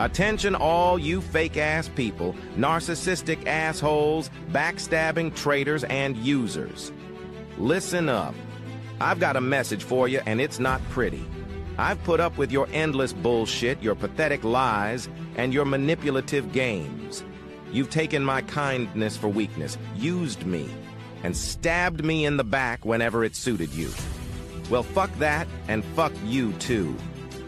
Attention all you fake-ass people, narcissistic assholes, backstabbing traitors, and users. Listen up. I've got a message for you, and it's not pretty. I've put up with your endless bullshit, your pathetic lies, and your manipulative games. You've taken my kindness for weakness, used me, and stabbed me in the back whenever it suited you. Well, fuck that, and fuck you too.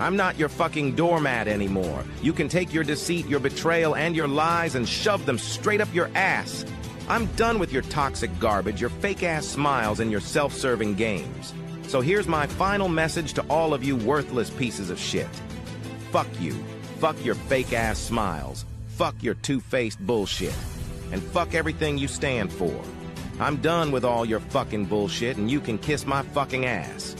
I'm not your fucking doormat anymore. You can take your deceit, your betrayal, and your lies and shove them straight up your ass. I'm done with your toxic garbage, your fake-ass smiles, and your self-serving games. So here's my final message to all of you worthless pieces of shit. Fuck you. Fuck your fake-ass smiles. Fuck your two-faced bullshit. And fuck everything you stand for. I'm done with all your fucking bullshit, and you can kiss my fucking ass.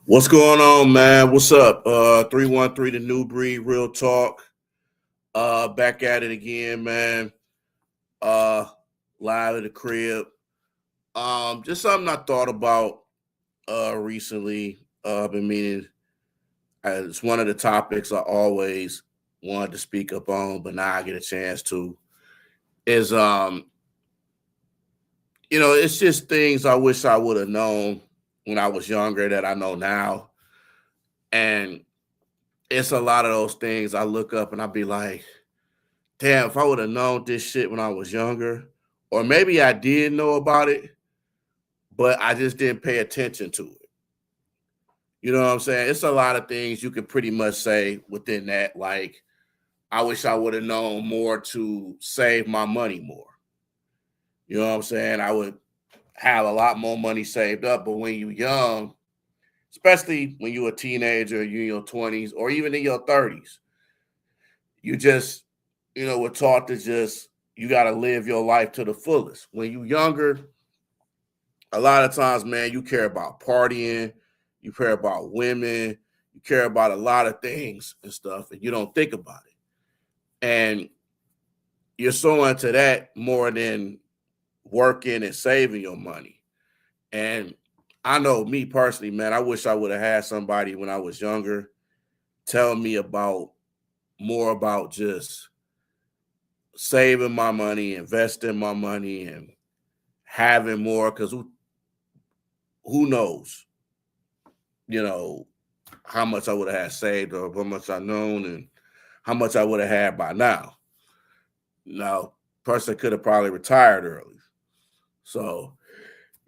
What's going on, man? What's up? 313 The New Breed, Real Talk. Back at it again, man. Live at the crib. Just something I thought about recently. I've been meaning, it's one of the topics I always wanted to speak up on, but now I get a chance to. Is it's just things I wish I would have known when I was younger that I know now. And it's a lot of those things I look up and I be like, damn, if I would have known this shit when I was younger, or maybe I did know about it, but I just didn't pay attention to it. You know what I'm saying? It's a lot of things you could pretty much say within that. Like, I wish I would have known more to save my money more. You know what I'm saying? I would have a lot more money saved up, but when you're young, especially when you're a teenager, you're in your 20s or even in your 30s, you just, were taught to just, you got to live your life to the fullest. When you're younger, a lot of times, man, you care about partying, you care about women, you care about a lot of things and stuff, and you don't think about it. And you're so into that more than working and saving your money. And I know me personally, man, I wish I would have had somebody when I was younger tell me more about just saving my money, investing my money, and having more, because who knows, how much I would have had saved or how much I known and how much I would have had by now. Now, person could have probably retired early. So,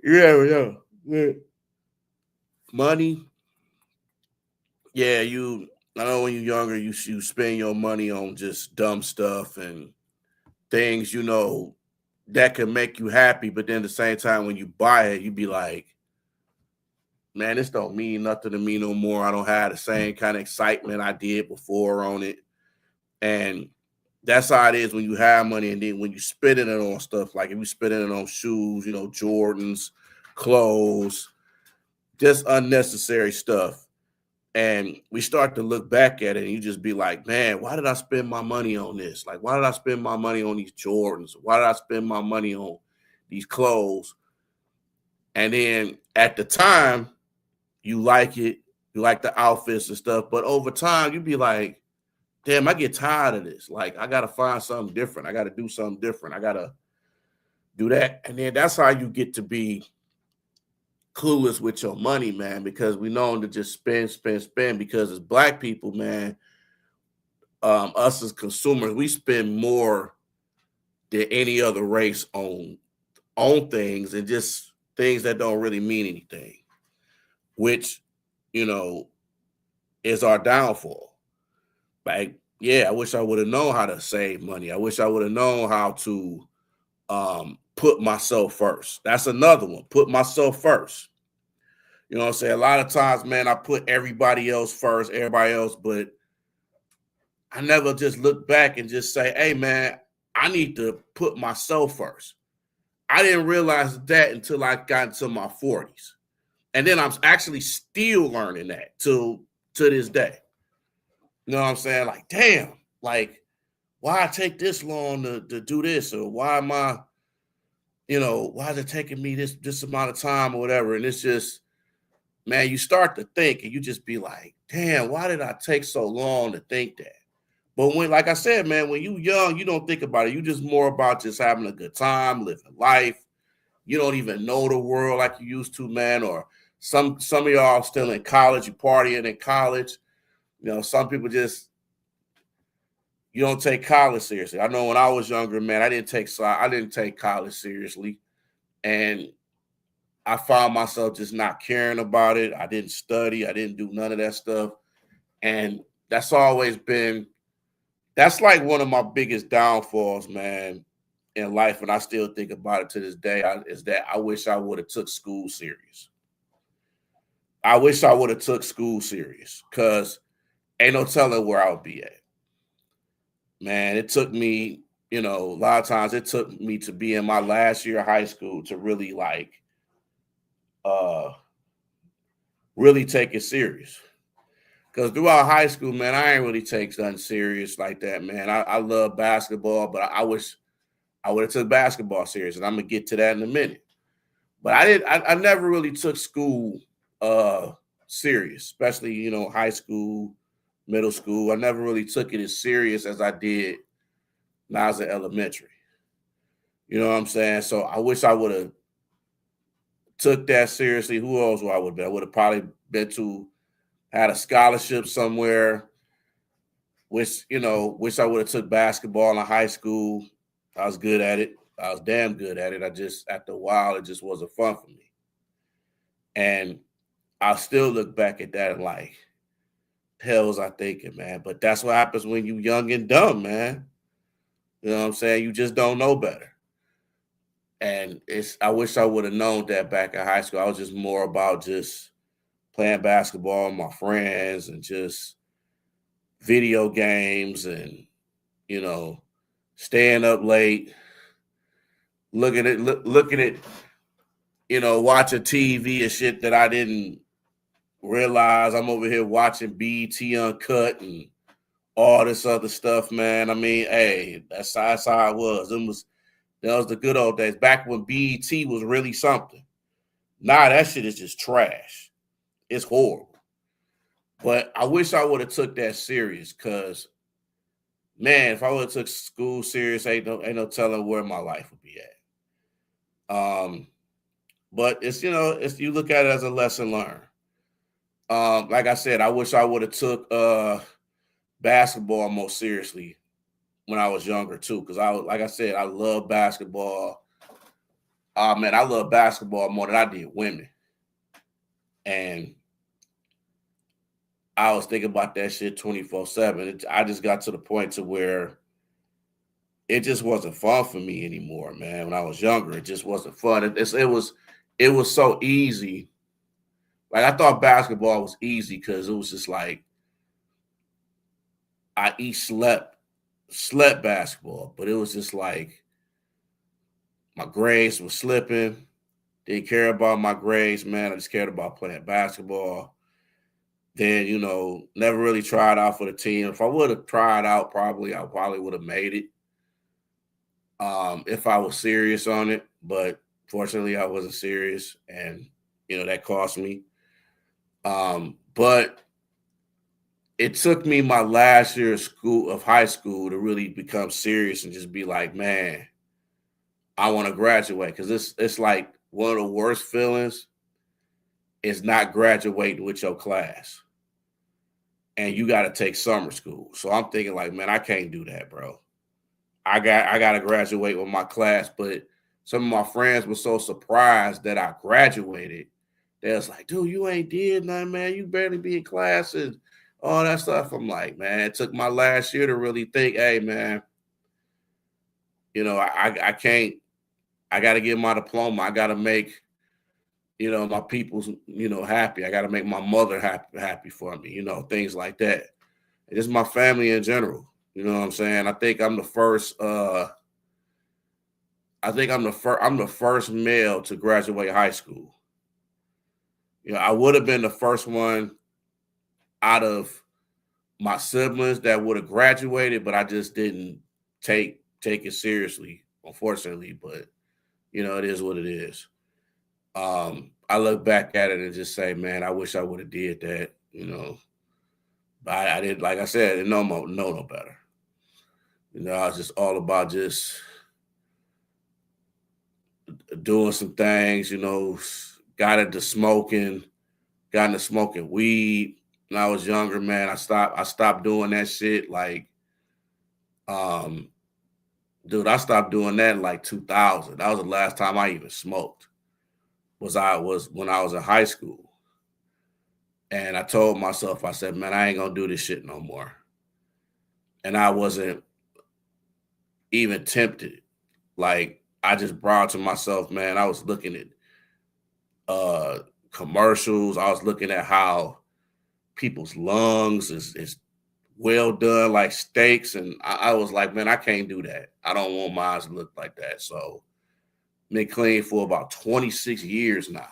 yeah. Money. Yeah, I know when you're younger, you spend your money on just dumb stuff and things, that can make you happy. But then at the same time, when you buy it, you be like, man, this don't mean nothing to me no more. I don't have the same kind of excitement I did before on it. And that's how it is when you have money, and then when you spending it on stuff, like if you spending it on shoes, Jordans, clothes, just unnecessary stuff. And we start to look back at it and you just be like, man, why did I spend my money on this? Like, why did I spend my money on these Jordans? Why did I spend my money on these clothes? And then at the time, you like it, you like the outfits and stuff, but over time you be like, damn, I get tired of this. Like, I got to find something different. I got to do something different. I got to do that. And then that's how you get to be clueless with your money, man, because we know to just spend, because as Black people, man, us as consumers, we spend more than any other race on things, and just things that don't really mean anything, which, is our downfall. Like, yeah, I wish I would have known how to save money. I wish I would have known how to put myself first. That's another one. Put myself first. You know what I'm saying? A lot of times, man, I put everybody else first, but I never just look back and just say, hey, man, I need to put myself first. I didn't realize that until I got into my 40s. And then I'm actually still learning that to this day. You know what I'm saying? Like, damn, like, why take this long to do this? Or why am I, why is it taking me this amount of time or whatever? And it's just, man, you start to think and you just be like, damn, why did I take so long to think that? But when, like I said, man, when you young, you don't think about it. You just more about just having a good time, living life. You don't even know the world like you used to, man. Or some of y'all still in college, you partying in college. Some people just, you don't take college seriously. I know when I was younger, man, I didn't take college seriously. And I found myself just not caring about it. I didn't study. I didn't do none of that stuff. And that's always been, that's like one of my biggest downfalls, man, in life. And I still think about it to this day, is that I wish I would have took school serious. I wish I would have took school serious, because ain't no telling where I would be at. Man, it took me, a lot of times it took me to be in my last year of high school to really really take it serious. Because throughout high school, man, I ain't really take nothing serious like that, man. I love basketball, but I wish I would have took basketball serious, and I'm gonna get to that in a minute. But I never really took school serious, especially, high school, middle school. I never really took it as serious as I did when I was in elementary. You know what I'm saying? So I wish I would have took that seriously. Who else would I would have been? I would have probably had a scholarship somewhere. Wish I would have took basketball in high school. I was good at it. I was damn good at it. I just, after a while, it just wasn't fun for me. And I still look back at that and like, hell was I thinking, man? But that's what happens when you young and dumb, man. You know what I'm saying? You just don't know better. And I wish I would have known that back in high school. I was just more about just playing basketball with my friends and just video games and, staying up late, looking at, watching TV and shit that I didn't realize. I'm over here watching BET Uncut and all this other stuff, man. I mean, hey, that's how it was. That was the good old days, back when BET was really something. Nah, that shit is just trash. It's horrible. But I wish I would have took that serious, because, man, if I would have took school serious, ain't no telling where my life would be at. But it's, you look at it as a lesson learned. Like I said, I wish I would have took basketball more seriously when I was younger too, because like I said, I love basketball. Man, I love basketball more than I did women. And I was thinking about that shit 24/7. I just got to the point to where it just wasn't fun for me anymore, man. When I was younger, it just wasn't fun. It was so easy. Like, I thought basketball was easy because it was just like I slept basketball, but it was just like my grades were slipping. Didn't care about my grades, man. I just cared about playing basketball. Then, never really tried out for the team. If I would have tried out, I probably would have made it. If I was serious on it, but fortunately I wasn't serious, and that cost me. But it took me my last year of high school to really become serious and just be like, man, I want to graduate, because it's like one of the worst feelings is not graduating with your class, and you got to take summer school. So I'm thinking like, man, I can't do that, bro. I got to graduate with my class. But some of my friends were so surprised that I graduated. They was like, dude, you ain't did nothing, man. You barely be in class and all that stuff. I'm like, man, it took my last year to really think, hey, man, I can't, I got to get my diploma. I got to make, my people's, happy. I got to make my mother happy for me, things like that. And just my family in general. You know what I'm saying? I think I'm the first. I'm the first male to graduate high school. I would have been the first one out of my siblings that would have graduated, but I just didn't take it seriously, unfortunately. But it is what it is. I look back at it and just say, man, I wish I would have did that. But I didn't. Like I said, I didn't know no better. I was just all about just doing some things. Got into smoking weed when I was younger, man. I stopped doing that shit. Like, dude, I stopped doing that in like 2000. That was the last time I even smoked. Was when I was in high school. And I told myself, I said, man, I ain't gonna do this shit no more. And I wasn't even tempted. Like, I just brought to myself, man, I was looking at commercials. I was looking at how people's lungs is well done, like steaks. And I was like, man, I can't do that. I don't want my eyes to look like that. So been clean for about 26 years now,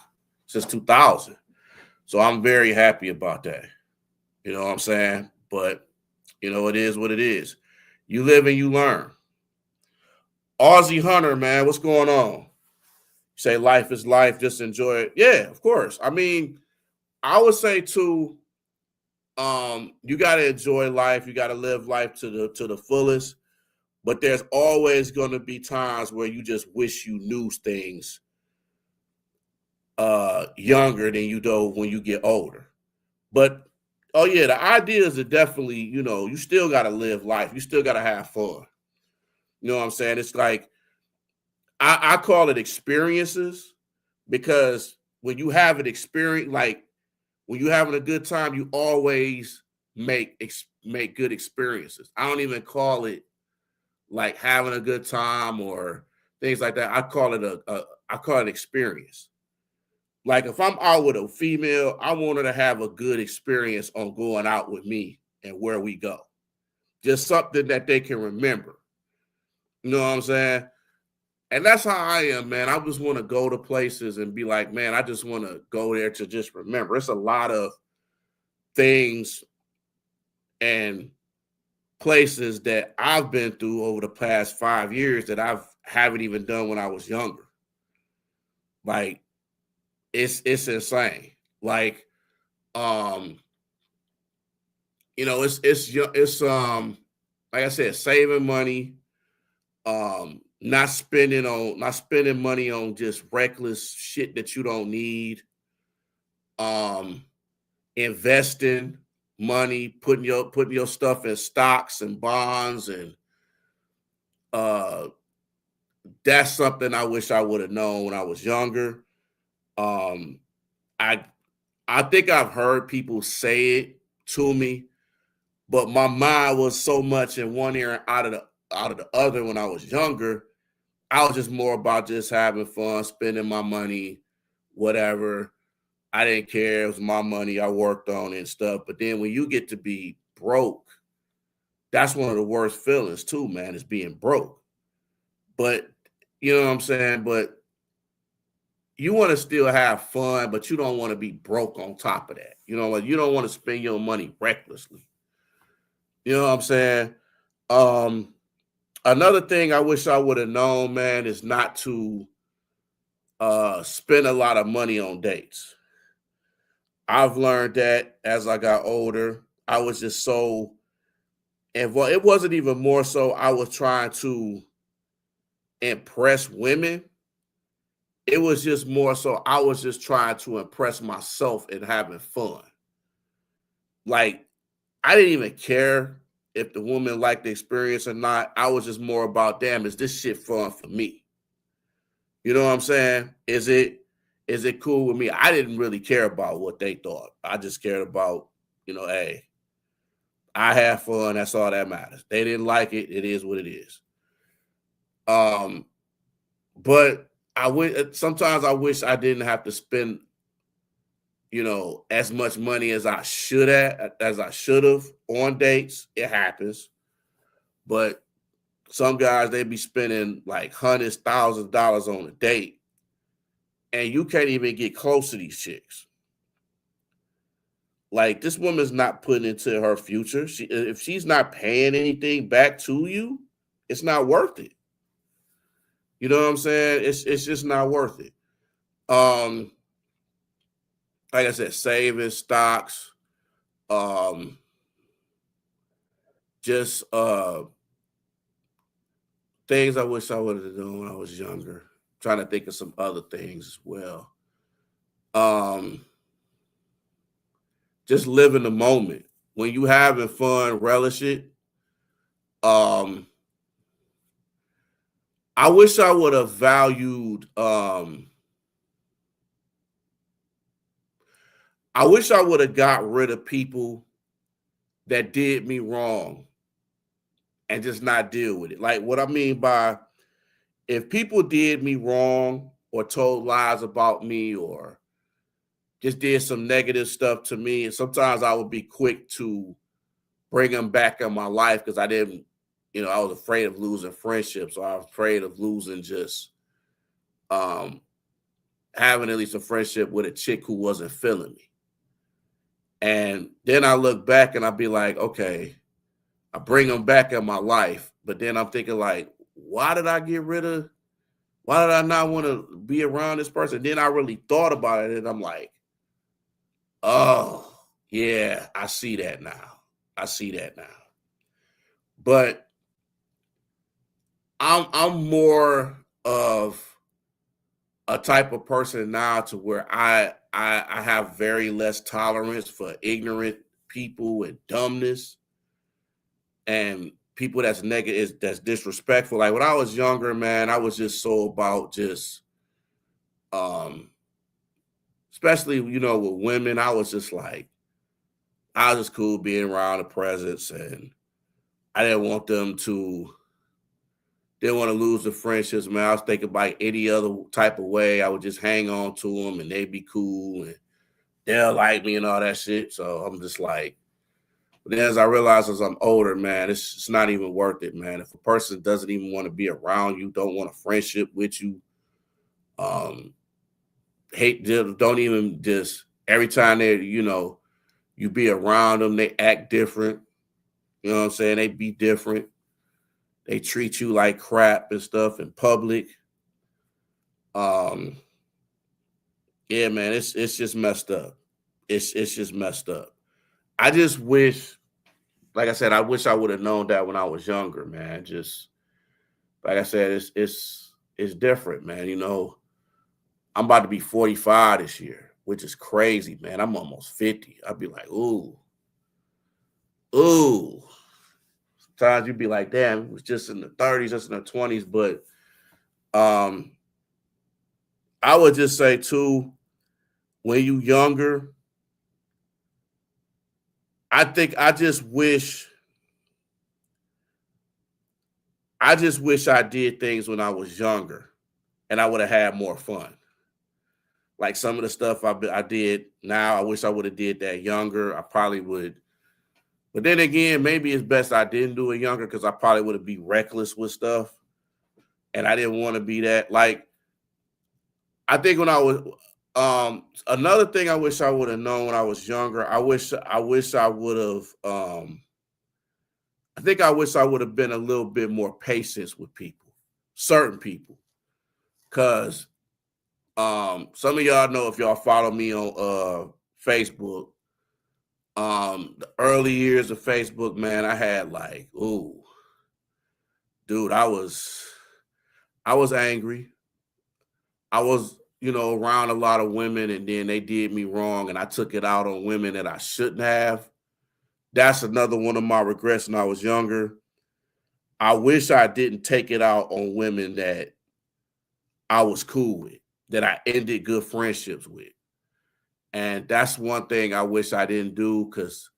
since 2000. So I'm very happy about that. You know what I'm saying? But, it is what it is. You live and you learn. Aussie Hunter, man, what's going on? You say life is life, just enjoy it. Yeah, of course. I mean, I would say too, you got to enjoy life. You got to live life to the fullest. But there's always going to be times where you just wish you knew things younger than you do when you get older. But, oh yeah, the ideas are definitely, you still got to live life. You still got to have fun. You know what I'm saying? It's like, I call it experiences, because when you have an experience, like when you're having a good time, you always make good experiences. I don't even call it like having a good time or things like that. I call it experience. Like if I'm out with a female, I want her to have a good experience on going out with me and where we go. Just something that they can remember. You know what I'm saying? And that's how I am, man. I just want to go to places and be like, man, I just want to go there to just remember. It's a lot of things and places that I've been through over the past 5 years that I haven't even done when I was younger. Like, it's insane. Like, it's like I said, saving money, not spending money on just reckless shit that you don't need, investing money, putting your stuff in stocks and bonds, and that's something I wish I would have known when I was younger. I think I've heard people say it to me, but my mind was so much in one ear and out of the other when I was younger. I was just more about just having fun, spending my money, whatever. I didn't care. It was my money. I worked on it and stuff. But then when you get to be broke, that's one of the worst feelings too, man, is being broke. But you know what I'm saying? But you want to still have fun, but you don't want to be broke on top of that. You don't want to spend your money recklessly. You know what I'm saying? Another thing I wish I would have known, man, is not to spend a lot of money on dates. I've learned that as I got older. I was just so involved. It wasn't even more so I was trying to impress women. It was just more so I was just trying to impress myself and having fun. Like, I didn't even care if the woman liked the experience or not. I was just more about, damn, is this shit fun for me? You know what I'm saying? Is it cool with me? I didn't really care about what they thought. I just cared about, hey, I have fun. That's all that matters. They didn't like it. It is what it is. But sometimes I wish I didn't have to spend, as much money as I should have on dates. It happens. But some guys, they be spending like hundreds, $1,000s on a date, and you can't even get close to these chicks. Like, this woman's not putting into her future. If she's not paying anything back to you, it's not worth it. You know what I'm saying? It's just not worth it. Like I said, saving stocks, just things I wish I would have done when I was younger. Trying to think of some other things as well. Just live in the moment. When you having fun, relish it. I wish I would have valued. I wish I would have got rid of people that did me wrong and just not deal with it. Like, what I mean by, if people did me wrong or told lies about me or just did some negative stuff to me, and sometimes I would be quick to bring them back in my life because I didn't, I was afraid of losing friendships, or I was afraid of losing just having at least a friendship with a chick who wasn't feeling me. And then I look back and I'll be like, okay, I bring them back in my life. But then I'm thinking, like, why did I not want to be around this person? Then I really thought about it and I'm like, oh, yeah, I see that now. But I'm more of a type of person now to where I have very less tolerance for ignorant people and dumbness and people that's negative, that's disrespectful. Like, when I was younger, man, I was just so about just, especially, with women, I was just like, I was just cool being around the presence, and I didn't want to lose the friendships, man. I was thinking about any other type of way. I would just hang on to them and they'd be cool and they'll like me and all that shit. So I'm just like, but then as I realize as I'm older, man, it's not even worth it, man. If a person doesn't even want to be around you, don't want a friendship with you, don't even just, every time you be around them, they act different. You know what I'm saying? They be different. They treat you like crap and stuff in public. Yeah, man, it's just messed up. It's just messed up. I just wish, like I said, I wish I would have known that when I was younger, man. Just like I said, it's different, man. I'm about to be 45 this year, which is crazy, man. I'm almost 50. I'd be like, ooh. Sometimes you'd be like, damn, it was just in the 30s, just in the 20s. But I would just say too, when you younger, I just wish I did things when I was younger and I would have had more fun. Like some of the stuff I did now, I wish I would have did that younger. I probably would. But then again, maybe it's best I didn't do it younger because I probably would have been reckless with stuff. And I didn't want to be that. Like, I think when I was, another thing I wish I would have known when I was younger, I wish I would have, I think I wish I would have been a little bit more patient with people, certain people. Because some of y'all know, if y'all follow me on Facebook, the early years of Facebook, man, I had like, ooh, dude, I was angry. I was, around a lot of women, and then they did me wrong, and I took it out on women that I shouldn't have. That's another one of my regrets when I was younger. I wish I didn't take it out on women that I was cool with, that I ended good friendships with. And that's one thing I wish I didn't do because,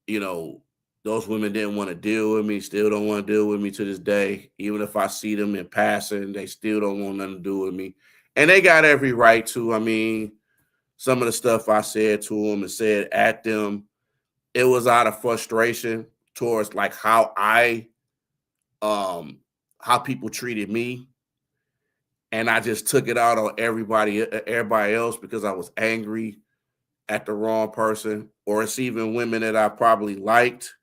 those women didn't want to deal with me, still don't want to deal with me to this day. Even if I see them in passing, they still don't want nothing to do with me. And they got every right to. I mean, some of the stuff I said to them and said at them, it was out of frustration towards like how people treated me. And I just took it out on everybody else because I was angry at the wrong person, or it's even women that I probably liked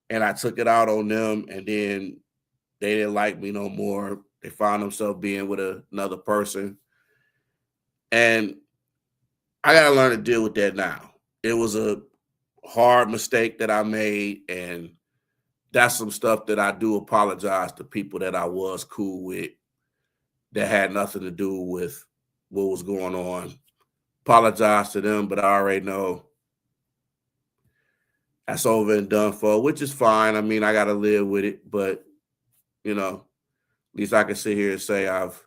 and I took it out on them, and then they didn't like me no more. They found themselves being with another person. And I got to learn to deal with that now. It was a hard mistake that I made, and that's some stuff that I do apologize to people that I was cool with that had nothing to do with what was going on. Apologize to them, but I already know that's over and done for, which is fine. I mean, I got to live with it, but at least I can sit here and say I've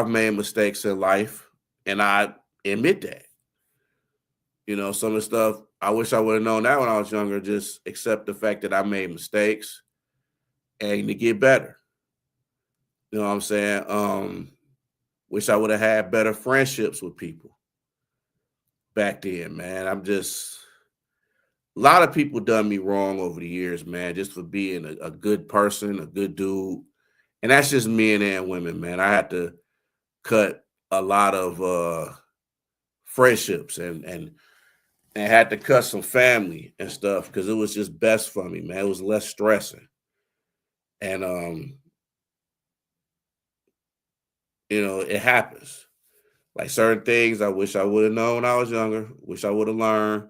made mistakes in life, and I admit that. Some of the stuff I wish I would have known that when I was younger. Just accept the fact that I made mistakes and to get better. You know what I'm saying? Wish I would have had better friendships with people back then, man. A lot of people done me wrong over the years, man, just for being a good person, a good dude. And that's just men and women, man. I had to cut a lot of friendships and had to cut some family and stuff because it was just best for me, man. It was less stressing. And it happens. Like certain things I wish I would have known when I was younger, wish I would have learned.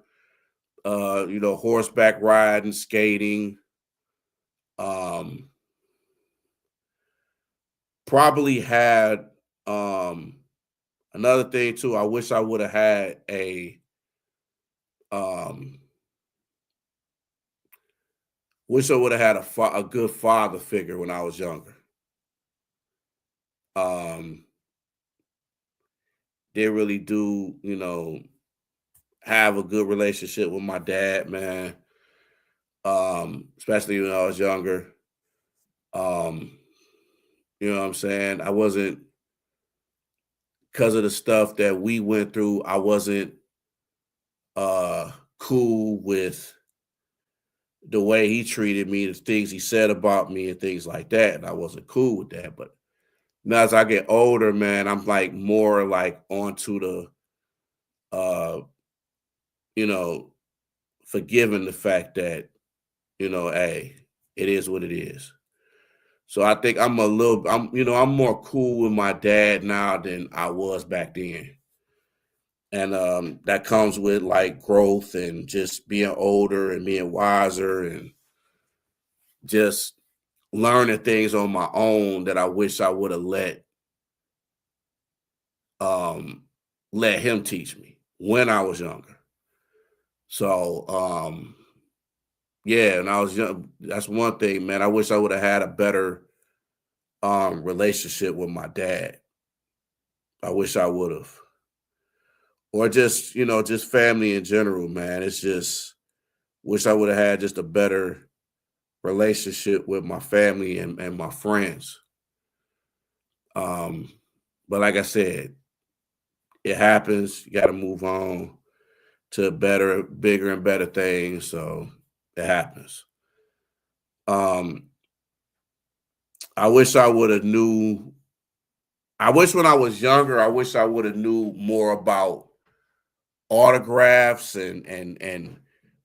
Horseback riding, skating. Probably had another thing too. I wish I would have had a good father figure when I was younger. Didn't really do, have a good relationship with my dad, man. Especially when I was younger. You know what I'm saying? I wasn't, because of the stuff that we went through, I wasn't cool with the way he treated me, the things he said about me and things like that. And I wasn't cool with that. But now as I get older, man, I'm like more like onto the forgiving the fact that, hey, it is what it is. So I think I'm more cool with my dad now than I was back then. And that comes with like growth and just being older and being wiser and just learning things on my own that I wish I would have let him teach me when I was younger. So yeah, and I was young. That's one thing, man. I wish I would have had a better relationship with my dad. I wish I would have. Or just family in general, man. It's just wish I would have had just a better relationship with my family and my friends. But like I said, it happens. You got to move on to better, bigger, and better things. So it happens. Um, I wish I would have knew. I wish when I was younger, I wish I would have knew more about autographs and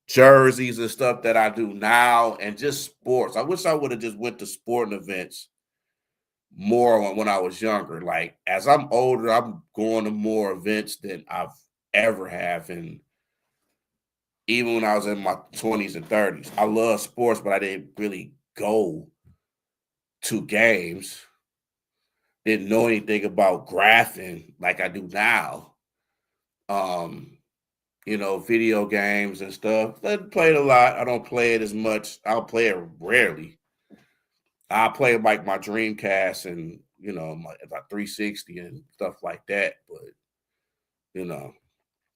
jerseys and stuff that I do now, and just sports. I wish I would have just went to sporting events more when I was younger. Like as I'm older, I'm going to more events than I've ever have, and even when I was in my 20s and 30s. I love sports, but I didn't really go to games. Didn't know anything about graphing like I do now. Um, video games and stuff. I played a lot. I don't play it as much. I'll play it rarely. I play like my Dreamcast and my 360 and stuff like that. But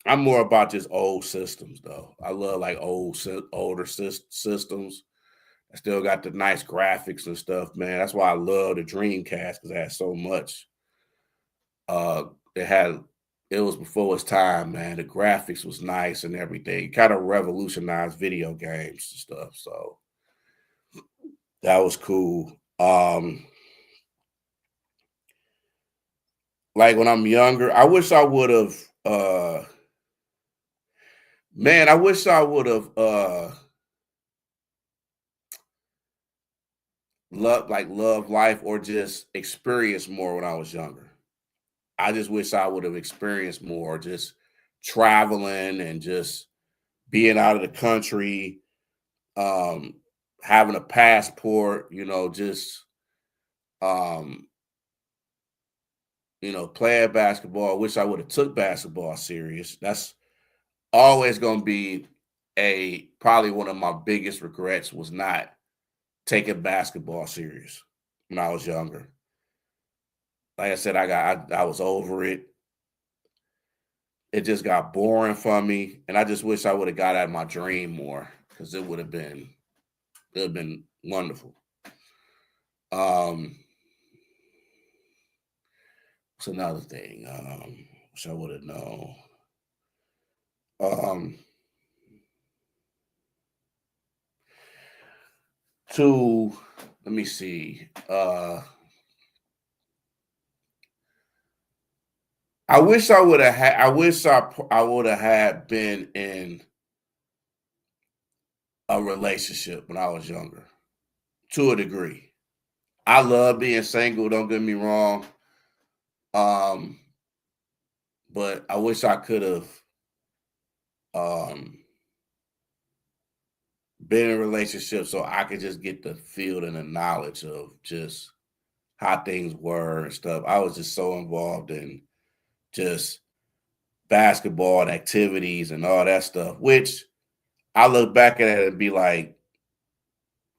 I'm more about just old systems though. I love like older systems. I still got the nice graphics and stuff, man. That's why I love the Dreamcast because it had so much. It had it was before its time, man. The graphics was nice and everything. It kind of revolutionized video games and stuff. So that was cool. Like when I'm younger, I wish I would have Man, I wish I would have loved life or just experienced more when I was younger. I just wish I would have experienced more, just traveling and just being out of the country, um, having a passport, just um, playing basketball. I wish I would have took basketball serious. That's always gonna be a probably one of my biggest regrets was not taking basketball serious when I was younger. Like I said, I was over it. It just got boring for me, and I just wish I would have got at my dream more because it would have been wonderful. Um, what's another thing? Wish I would have known. Um, to let me see. I wish I would have had. I wish I would have had been in a relationship when I was younger, to a degree. I love being single. Don't get me wrong. Um, but I wish I could have um been in a relationship so I could just get the feel and the knowledge of just how things were and stuff. I was just so involved in just basketball and activities and all that stuff, which I look back at it and be like,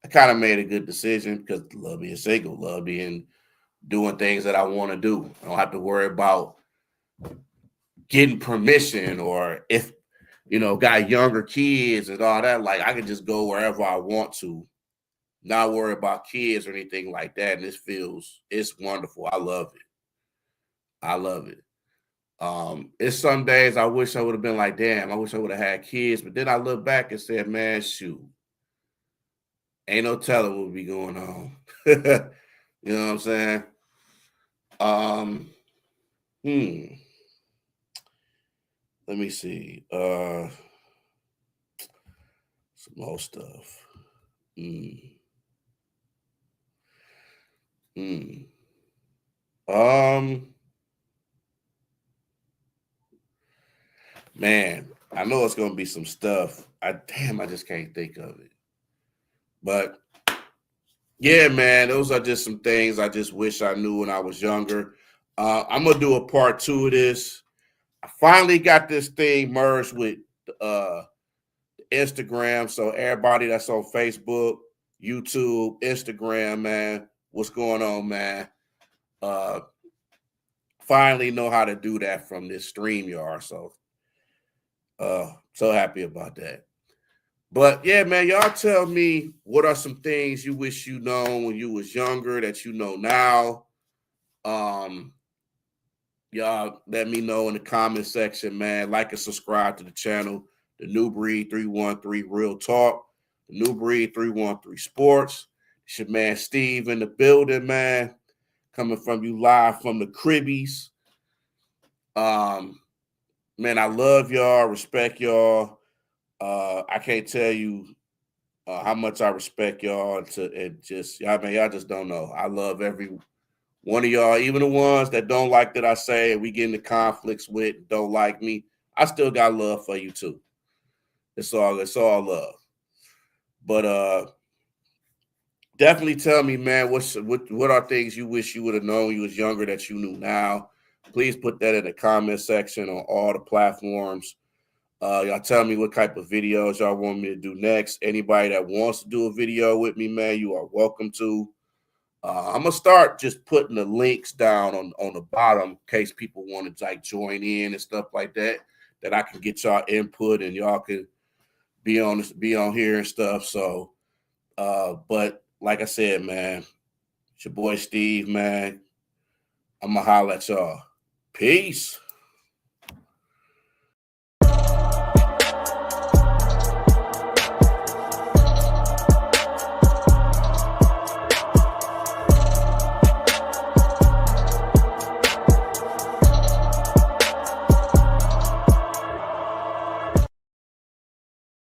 I kind of made a good decision because I love being single, love being doing things that I want to do. I don't have to worry about getting permission or if got younger kids and all that. Like I can just go wherever I want to, not worry about kids or anything like that. And it's wonderful. I love it. I love it. It's some days I wish I would have been like, damn, I wish I would have had kids. But then I look back and said, man, shoot, ain't no telling what would be going on. You know what I'm saying? Um, hmm. Let me see. Some more stuff. Mm, mm. Um, man, I know it's gonna be some stuff. I just can't think of it. But yeah, man, those are just some things I just wish I knew when I was younger. I'm gonna do a part two of this. I finally got this thing merged with uh Instagram. So everybody that's on Facebook, YouTube, Instagram, man, what's going on, man? Uh Finally know how to do that from this StreamYard. So happy about that. But yeah, man, y'all tell me what are some things you wish you know when you was younger that you know now. Um, y'all let me know in the comment section, man. Like and subscribe to the channel, the New Breed 313 Real Talk, the New Breed 313 Sports. It's your man Steve in the building, man. Coming from you live from the Cribbies. Um, man, I love y'all, respect y'all. I can't tell you how much I respect y'all. Y'all just don't know. I love every one of y'all, even the ones that don't like that I say we get into conflicts with, don't like me. I still got love for you too. It's all love. But definitely tell me, man, what are things you wish you would have known when you was younger that you knew now? Please put that in the comment section on all the platforms. Y'all tell me what type of videos y'all want me to do next. Anybody that wants to do a video with me, man, you are welcome to. I'm gonna start just putting the links down on the bottom in case people want to like join in and stuff like that. That I can get y'all input and y'all can be on here and stuff. So, but like I said, man, it's your boy Steve, man. I'm gonna holler at y'all. Peace.